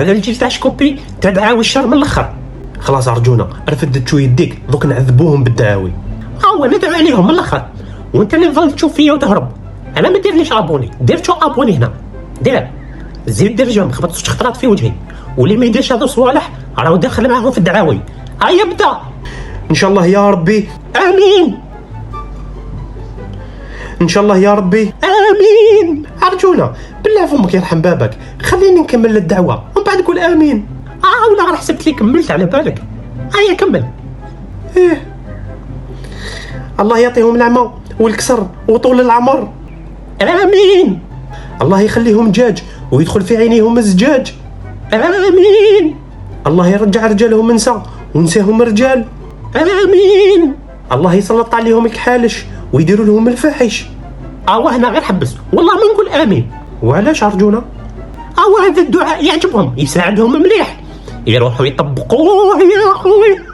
هذا الجيل تاع شكوبي تدعاوي الشر من الاخر. خلاص ارجونا رفدت شو يديك دوك نعذبوهم بالدعاوي. ندعو عليهم من الاخر وانت اللي تظل تشوف فيا وتهرب. انا ما ديرليش ابوني، دير شو ابوني هنا دير زيد دير ما خبطتش خطرات في وجهي، واللي ما يديرش هذو صوالح راهو داخل معاهم في الدعاوي. هيا ابدا ان شاء الله يا ربي. امين ان شاء الله يا ربي. امين. ارجونا بالله فمك يرحم بابك خليني نكمل الدعوه ومن بعد قول امين. ولا راه حسبت لي كملت على بالك. هيا كمل. الله يعطيهم العمى والكسر وطول العمر. امين. الله يخليهم دجاج ويدخل في عينيهم الزجاج. امين. الله يرجع رجالهم نساء ونساهم رجال. امين. الله يسلط عليهم الكحالش ويديروا لهم الفاحش. هنا غير حبس والله ما نقول امين. وعلاش ارجونا؟ هذا الدعاء يعجبهم يساعدهم مليح يروحوا يطبقوه يا خويا.